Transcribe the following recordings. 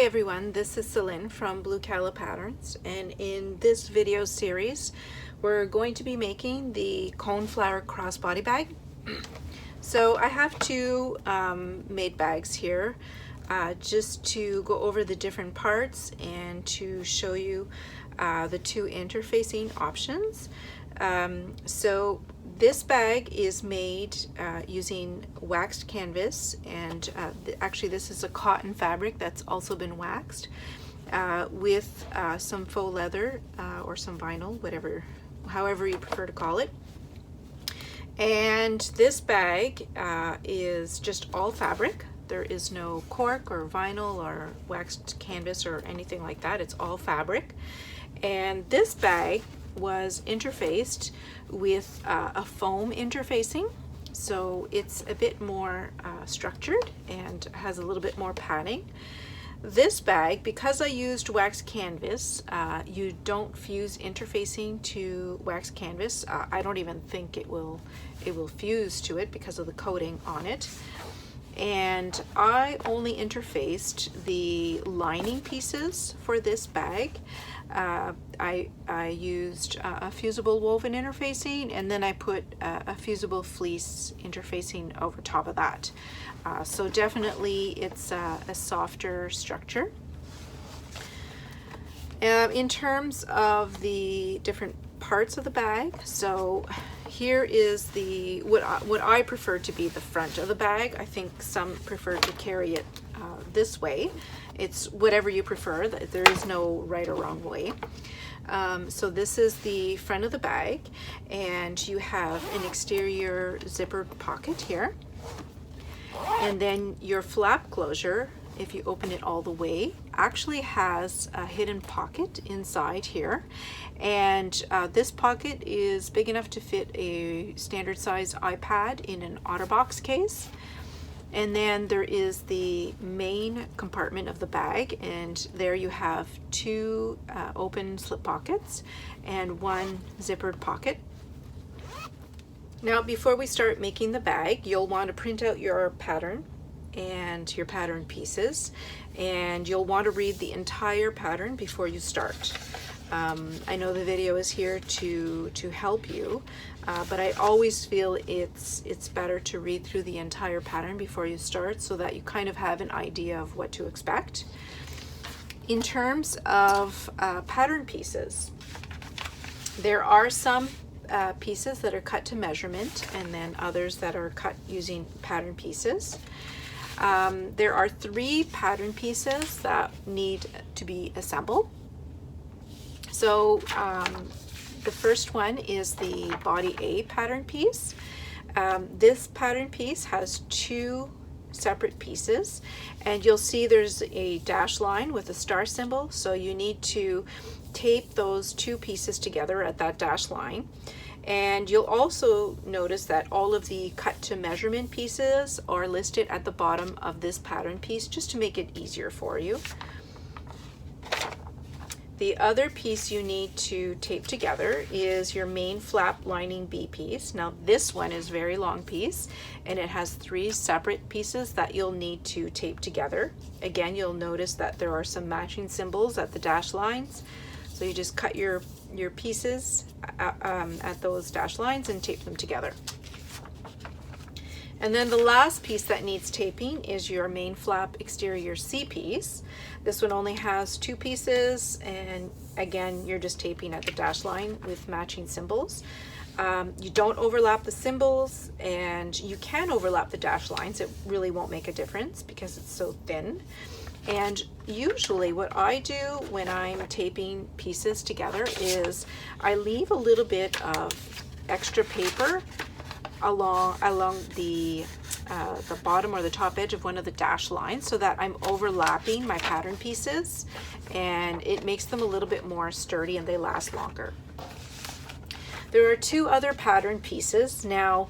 Hi everyone, this is Celine from Blue Calla Patterns, and in this video series we're going to be making the Coneflower Cross Body Bag. So I have two made bags here just to go over the different parts and to show you the two interfacing options. So this bag is made using waxed canvas, and actually this is a cotton fabric that's also been waxed with some faux leather or some vinyl, however you prefer to call it. And this bag is just all fabric. There is no cork or vinyl or waxed canvas or anything like that. It's all fabric. And this bag was interfaced with a foam interfacing, so it's a bit more structured and has a little bit more padding. This bag, because I used wax canvas, you don't fuse interfacing to wax canvas. I don't even think it will fuse to it because of the coating on it. And I only interfaced the lining pieces for this bag. I used a fusible woven interfacing, and then I put a fusible fleece interfacing over top of that. So definitely it's a softer structure. In terms of the different parts of the bag, so here is what I prefer to be the front of the bag. I think some prefer to carry it this way. It's whatever you prefer. There is no right or wrong way. So this is the front of the bag, and you have an exterior zipper pocket here, and then your flap closure, if you open it all the way, actually has a hidden pocket inside here. And this pocket is big enough to fit a standard size iPad in an OtterBox case. And then there is the main compartment of the bag, and there you have two open slip pockets and one zippered pocket. Now, before we start making the bag, you'll want to print out your pattern and your pattern pieces, and you'll want to read the entire pattern before you start. I know the video is here to help you, but I always feel it's better to read through the entire pattern before you start, so that you kind of have an idea of what to expect. In terms of pattern pieces, there are some pieces that are cut to measurement, and then others that are cut using pattern pieces. There are three pattern pieces that need to be assembled. So the first one is the body A pattern piece. This pattern piece has two separate pieces, and you'll see there's a dash line with a star symbol, so you need to tape those two pieces together at that dash line. And you'll also notice that all of the cut to measurement pieces are listed at the bottom of this pattern piece, just to make it easier for you. The other piece you need to tape together is your main flap lining B piece. Now this one is a very long piece, and it has three separate pieces that you'll need to tape together. Again, you'll notice that there are some matching symbols at the dash lines. So you just cut your pieces at those dash lines and tape them together. And then the last piece that needs taping is your main flap exterior C piece. This one only has two pieces, and again, you're just taping at the dash line with matching symbols. You don't overlap the symbols, and you can overlap the dash lines. It really won't make a difference because it's so thin. And usually what I do when I'm taping pieces together is I leave a little bit of extra paper along the bottom or the top edge of one of the dash lines, so that I'm overlapping my pattern pieces, and it makes them a little bit more sturdy and they last longer. There are two other pattern pieces. Now,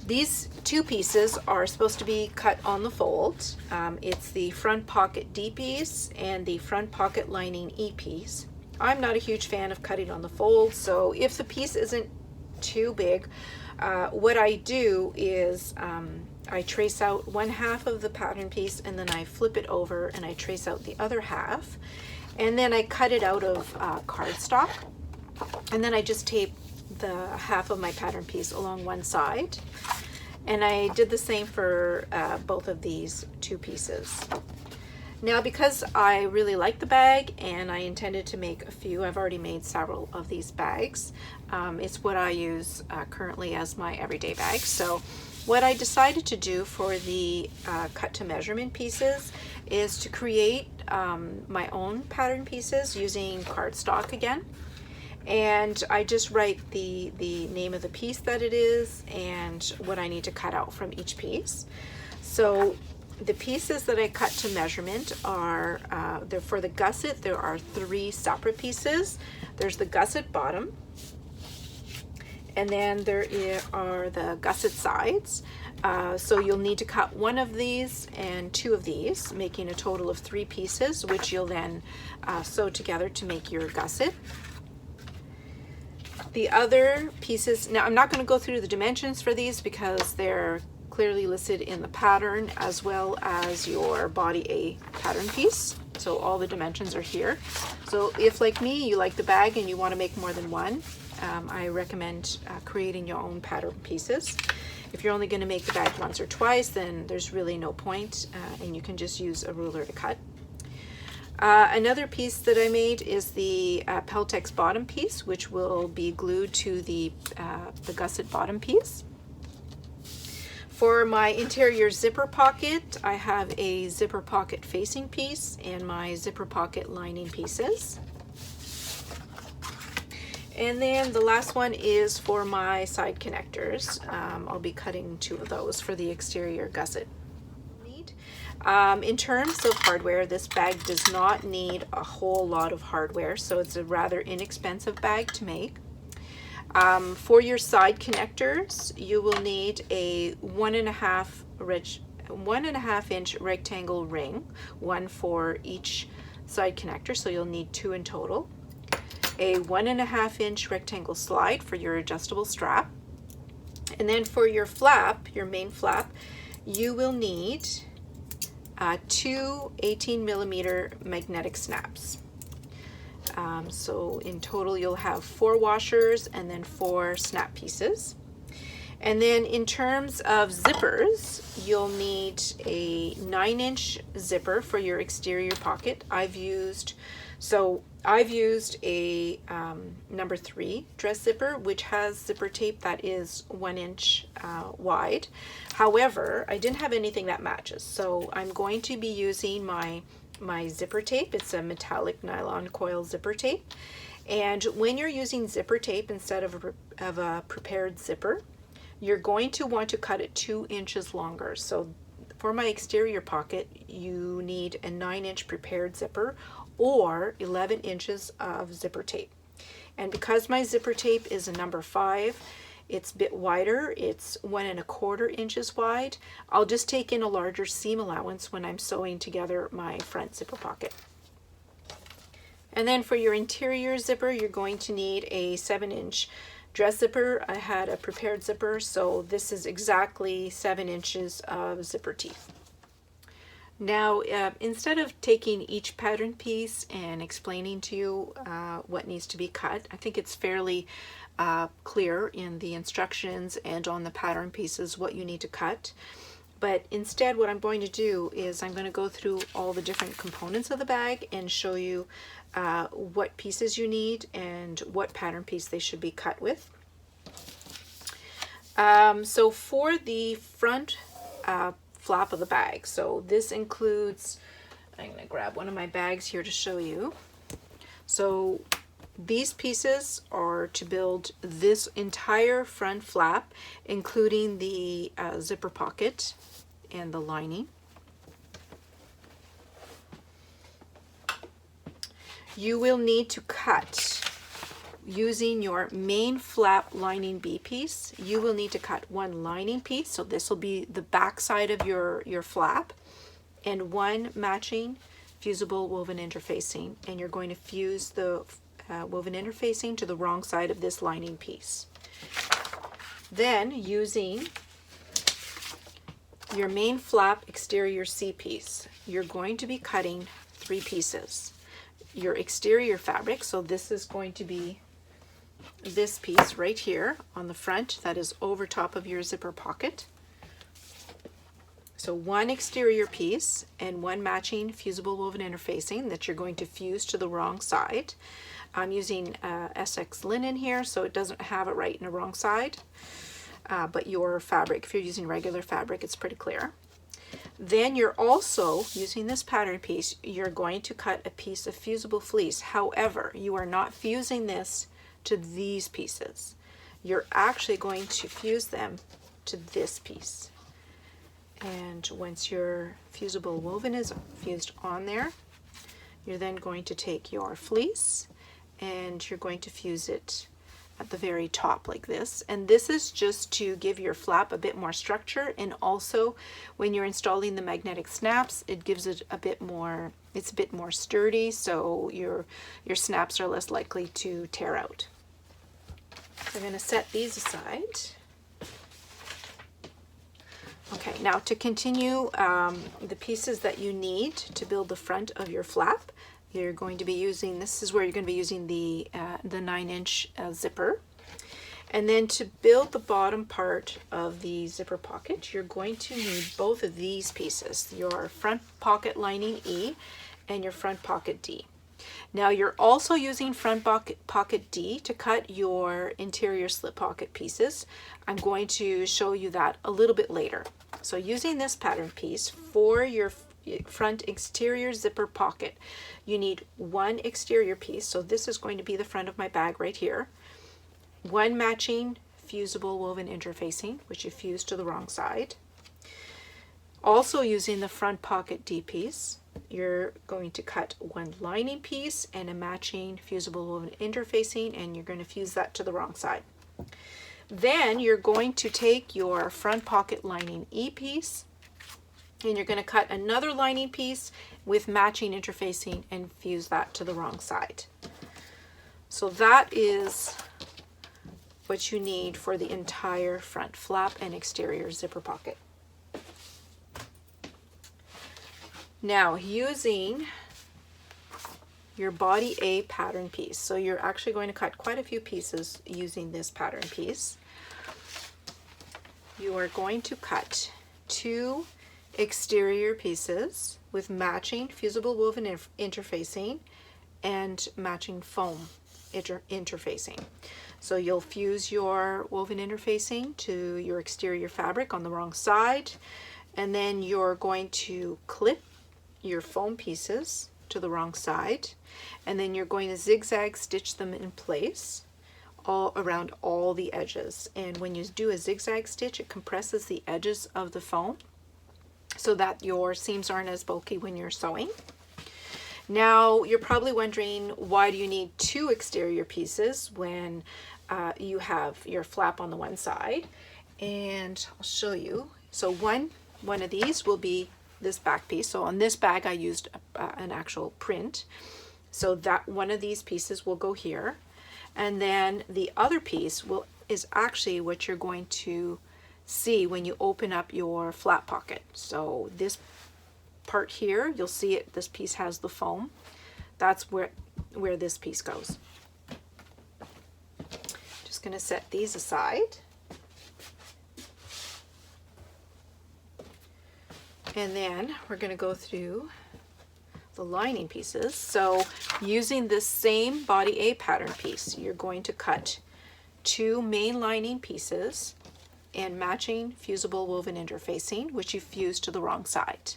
these two pieces are supposed to be cut on the fold. It's the front pocket D piece and the front pocket lining E piece. I'm not a huge fan of cutting on the fold, so if the piece isn't too big, what I do is I trace out one half of the pattern piece, and then I flip it over and I trace out the other half, and then I cut it out of cardstock, and then I just tape the half of my pattern piece along one side, and I did the same for both of these two pieces. Now, because I really like the bag and I intended to make a few, I've already made several of these bags. It's what I use currently as my everyday bag. So what I decided to do for the cut to measurement pieces is to create my own pattern pieces using cardstock again. And I just write the name of the piece that it is and what I need to cut out from each piece. So the pieces that I cut to measurement are, they're for the gusset. There are 3 separate pieces. There's the gusset bottom, and then there are the gusset sides. So you'll need to cut 1 of these and 2 of these, making a total of 3 pieces, which you'll then sew together to make your gusset. The other pieces, now I'm not going to go through the dimensions for these because they're clearly listed in the pattern as well as your body A pattern piece. So all the dimensions are here. So if, like me, you like the bag and you want to make more than one, I recommend creating your own pattern pieces. If you're only going to make the bag once or twice, then there's really no point, and you can just use a ruler to cut. Another piece that I made is the Peltex bottom piece, which will be glued to the gusset bottom piece. For my interior zipper pocket, I have a zipper pocket facing piece and my zipper pocket lining pieces. And then the last one is for my side connectors. I'll be cutting 2 of those for the exterior gusset. In terms of hardware, this bag does not need a whole lot of hardware, so it's a rather inexpensive bag to make. For your side connectors, you will need a 1.5 inch rectangle ring, 1 for each side connector, so you'll need 2 in total. A 1.5 inch rectangle slide for your adjustable strap. And then for your flap, your main flap, you will need 2 18mm magnetic snaps. So in total you'll have 4 washers and then 4 snap pieces. And then in terms of zippers, you'll need a 9-inch zipper for your exterior pocket. I've used a number 3 dress zipper, which has zipper tape that is 1 inch wide. However, I didn't have anything that matches, so I'm going to be using my zipper tape. It's a metallic nylon coil zipper tape. And when you're using zipper tape instead of a prepared zipper, you're going to want to cut it 2 inches longer. So for my exterior pocket, you need a 9-inch prepared zipper or 11 inches of zipper tape. And because my zipper tape is a number 5, it's a bit wider, it's 1.25 inches wide, I'll just take in a larger seam allowance when I'm sewing together my front zipper pocket. And then for your interior zipper, you're going to need a 7-inch dress zipper. I had a prepared zipper, so this is exactly 7 inches of zipper teeth. Now, instead of taking each pattern piece and explaining to you what needs to be cut, I think it's fairly clear in the instructions and on the pattern pieces what you need to cut. But instead, what I'm going to do is I'm going to go through all the different components of the bag and show you what pieces you need and what pattern piece they should be cut with. So for the front flap of the bag, so this includes, I'm going to grab one of my bags here to show you. So these pieces are to build this entire front flap, including the zipper pocket and the lining. You will need to cut using your main flap lining B piece. You will need to cut 1 lining piece, so this will be the back side of your flap, and 1 matching fusible woven interfacing, and you're going to fuse the woven interfacing to the wrong side of this lining piece. Then using your main flap exterior C piece, you're going to be cutting 3 pieces. Your exterior fabric, so this is going to be this piece right here on the front that is over top of your zipper pocket. So 1 exterior piece and 1 matching fusible woven interfacing that you're going to fuse to the wrong side. I'm using SX linen here, so it doesn't have it right in the wrong side. But your fabric, if you're using regular fabric, it's pretty clear. Then you're also using this pattern piece, you're going to cut a piece of fusible fleece. However, you are not fusing this to these pieces. You're actually going to fuse them to this piece. And once your fusible woven is fused on there, you're then going to take your fleece and you're going to fuse it at the very top like this. And this is just to give your flap a bit more structure, and also when you're installing the magnetic snaps, it gives it a bit more, it's a bit more sturdy, so your snaps are less likely to tear out. So I'm going to set these aside. Okay, now to continue the pieces that you need to build the front of your flap, you're going to be using, this is where you're going to be using the 9-inch zipper. And then to build the bottom part of the zipper pocket, you're going to need both of these pieces, your front pocket lining E and your front pocket D. Now you're also using front pocket D to cut your interior slip pocket pieces. I'm going to show you that a little bit later. So using this pattern piece for your front exterior zipper pocket, you need 1 exterior piece. So this is going to be the front of my bag right here. 1 matching fusible woven interfacing, which you fuse to the wrong side. Also using the front pocket D piece, you're going to cut 1 lining piece and a matching fusible woven interfacing, and you're going to fuse that to the wrong side. Then you're going to take your front pocket lining E piece and you're going to cut another lining piece with matching interfacing and fuse that to the wrong side. So that is what you need for the entire front flap and exterior zipper pocket. Now using your body A pattern piece, so you're actually going to cut quite a few pieces using this pattern piece. You are going to cut 2 exterior pieces with matching fusible woven interfacing and matching foam interfacing. So you'll fuse your woven interfacing to your exterior fabric on the wrong side, and then you're going to clip your foam pieces to the wrong side, and then you're going to zigzag stitch them in place all around all the edges. And when you do a zigzag stitch, it compresses the edges of the foam so that your seams aren't as bulky when you're sewing. Now you're probably wondering, why do you need 2 exterior pieces when you have your flap on the one side? And I'll show you. So one of these will be this back piece. So on this bag I used an actual print, so that one of these pieces will go here, and then the other piece is actually what you're going to see when you open up your flap pocket. So this part here, you'll see it, this piece has the foam. That's where this piece goes. Just going to set these aside. And then we're going to go through the lining pieces. So using this same body A pattern piece, you're going to cut 2 main lining pieces and matching fusible woven interfacing, which you fuse to the wrong side.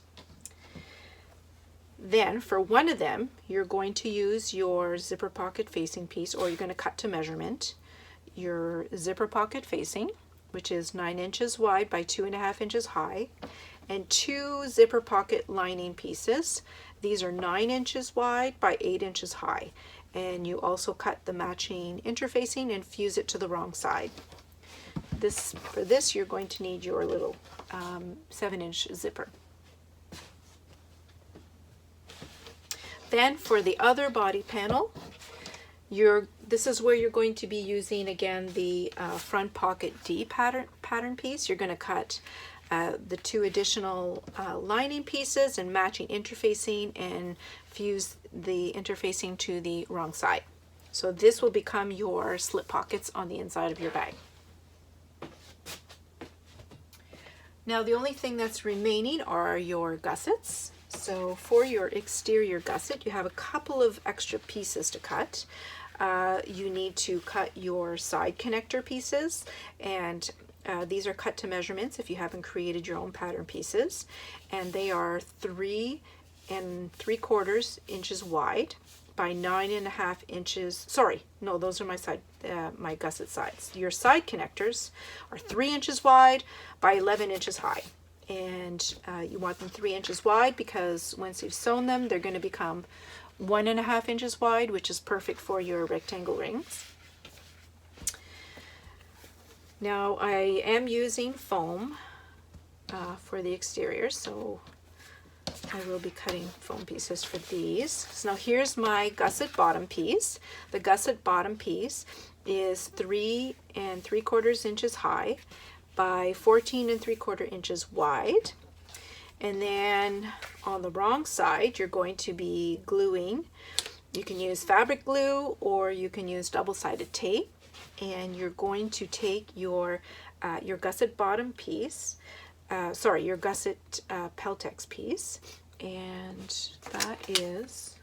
Then for one of them, you're going to use your zipper pocket facing piece, or you're going to cut to measurement your zipper pocket facing, which is 9 inches wide by 2.5 inches high, and 2 zipper pocket lining pieces. These are 9 inches wide by 8 inches high, and you also cut the matching interfacing and fuse it to the wrong side. For this you're going to need your little 7-inch zipper. Then for the other body panel, this is where you're going to be using again the front pocket D pattern piece. You're going to cut the 2 additional lining pieces and matching interfacing and fuse the interfacing to the wrong side. So this will become your slip pockets on the inside of your bag. Now the only thing that's remaining are your gussets. So for your exterior gusset, you have a couple of extra pieces to cut. You need to cut your side connector pieces, and these are cut to measurements if you haven't created your own pattern pieces, and they are 3 3/4 inches wide by 9.5 inches. Sorry, no, those are my gusset sides. Your side connectors are 3 inches wide by 11 inches high, and you want them 3 inches wide because once you've sewn them, they're going to become 1.5 inches wide, which is perfect for your rectangle rings. Now I am using foam for the exterior, so I will be cutting foam pieces for these. So now here's my gusset bottom piece. The gusset bottom piece is 3 3/4 inches high by 14 3/4 inches wide. And then on the wrong side, you're going to be gluing. You can use fabric glue or you can use double-sided tape. And you're going to take your gusset bottom piece, your gusset Peltex piece, and that is,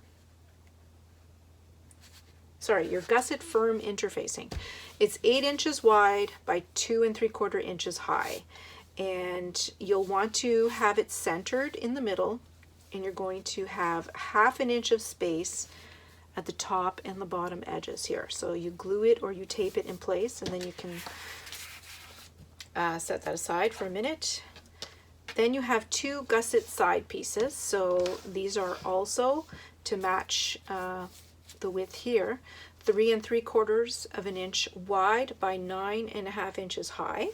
your gusset firm interfacing. It's 8 inches wide by 2 3/4 inches high. And you'll want to have it centered in the middle, and you're going to have 1/2 inch of space at the top and the bottom edges here. So you glue it or you tape it in place, and then you can set that aside for a minute. Then you have 2 gusset side pieces. So these are also to match the width here, 3 3/4 of an inch wide by 9.5 inches high,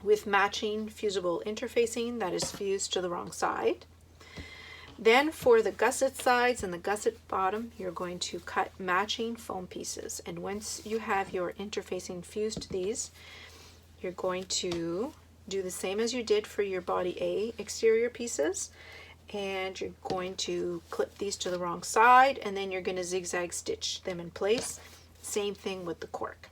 with matching fusible interfacing that is fused to the wrong side. Then for the gusset sides and the gusset bottom, you're going to cut matching foam pieces. And once you have your interfacing fused to these, you're going to do the same as you did for your body A exterior pieces. And you're going to clip these to the wrong side, and then you're going to zigzag stitch them in place. Same thing with the cork.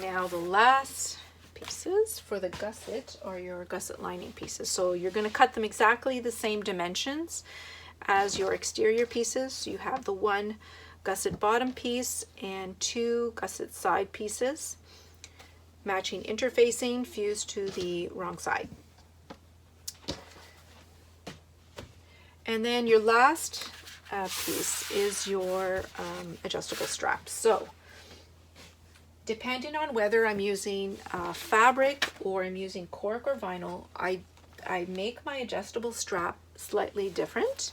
Now the last pieces for the gusset are your gusset lining pieces. So you're going to cut them exactly the same dimensions as your exterior pieces. So you have the 1 gusset bottom piece and 2 gusset side pieces, matching interfacing fused to the wrong side. And then your last piece is your adjustable straps. So depending on whether I'm using fabric or I'm using cork or vinyl, I make my adjustable strap slightly different.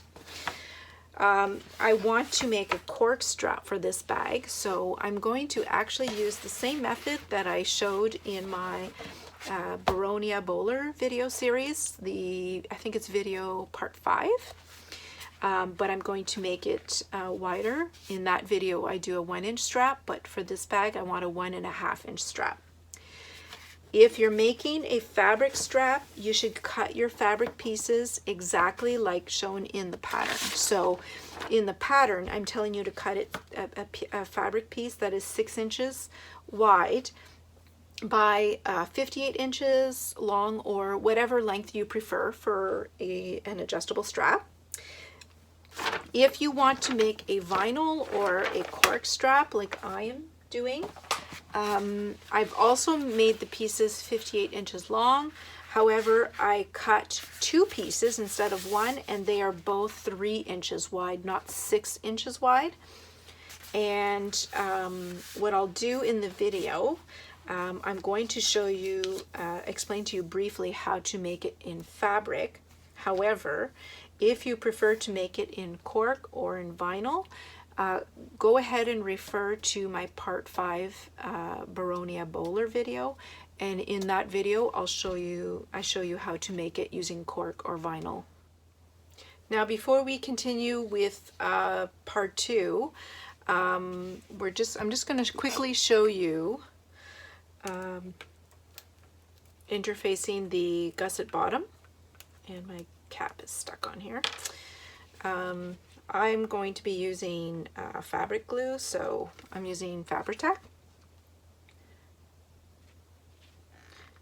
I want to make a cork strap for this bag, so I'm going to actually use the same method that I showed in my Baronia Bowler video series. I think it's video part 5. But I'm going to make it wider. In that video I do a 1 inch strap, but for this bag I want a 1.5 inch strap. If you're making a fabric strap, you should cut your fabric pieces exactly like shown in the pattern. So in the pattern I'm telling you to cut it a fabric piece that is 6 inches wide by 58 inches long, or whatever length you prefer for an adjustable strap. If you want to make a vinyl or a cork strap like I am doing, I've also made the pieces 58 inches long. However, I cut 2 pieces instead of 1, and they are both 3 inches wide, not 6 inches wide. And what I'll do in the video, I'm going to show you, explain to you briefly how to make it in fabric. However, if you prefer to make it in cork or in vinyl, go ahead and refer to my part 5 Baronia Bowler video, and in that video I show you how to make it using cork or vinyl. Now before we continue with part 2, I'm just going to quickly show you interfacing the gusset bottom, and my cap is stuck on here. I'm going to be using fabric glue, so I'm using Fabri-Tac.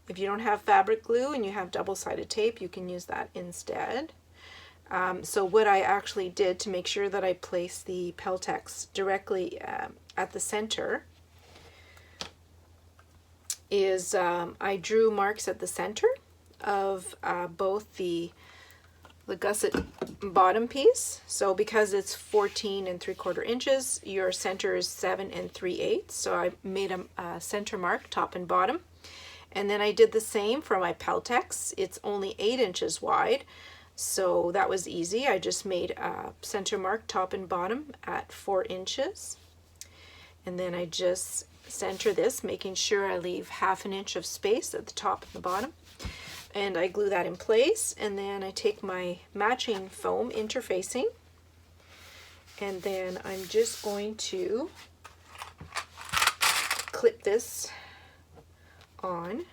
If you don't have fabric glue and you have double-sided tape, you can use that instead. So what I actually did to make sure that I placed the Peltex directly at the center is I drew marks at the center of both the gusset bottom piece. So because it's 14 3/4 inches, your center is 7 3/8. So I made a center mark top and bottom. And then I did the same for my Peltex. It's only 8 inches wide, so that was easy. I just made a center mark top and bottom at 4 inches. And then I just center this, making sure I leave 1/2 inch of space at the top and the bottom. And I glue that in place, and then I take my matching foam interfacing, and then I'm just going to clip this on.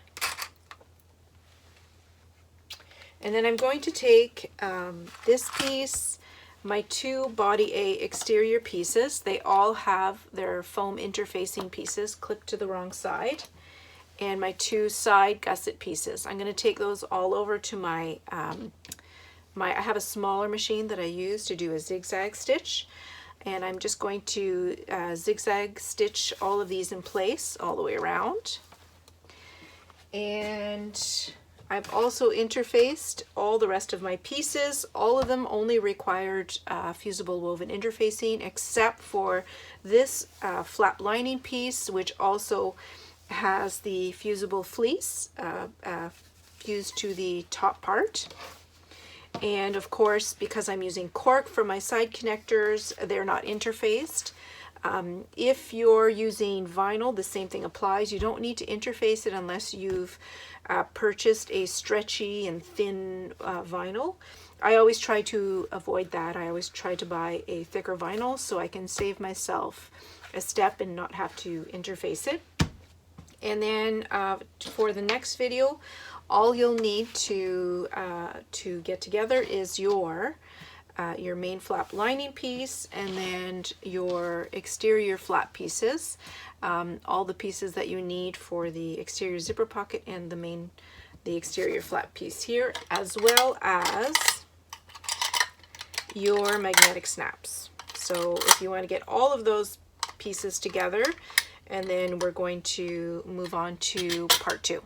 And then I'm going to take this piece, my 2 body A exterior pieces. They all have their foam interfacing pieces clipped to the wrong side, and my 2 side gusset pieces. I'm going to take those all over to my, I have a smaller machine that I use to do a zigzag stitch, and I'm just going to zigzag stitch all of these in place all the way around. And I've also interfaced all the rest of my pieces. All of them only required fusible woven interfacing, except for this flap lining piece, which also has the fusible fleece fused to the top part. And of course, because I'm using cork for my side connectors, they're not interfaced. If you're using vinyl, the same thing applies. You don't need to interface it unless you've purchased a stretchy and thin vinyl. I always try to avoid that. I always try to buy a thicker vinyl so I can save myself a step and not have to interface it. And then for the next video, all you'll need to get together is your main flap lining piece, and then your exterior flap pieces, all the pieces that you need for the exterior zipper pocket and the exterior flap piece here, as well as your magnetic snaps. So if you want to get all of those pieces together, and then we're going to move on to part 2.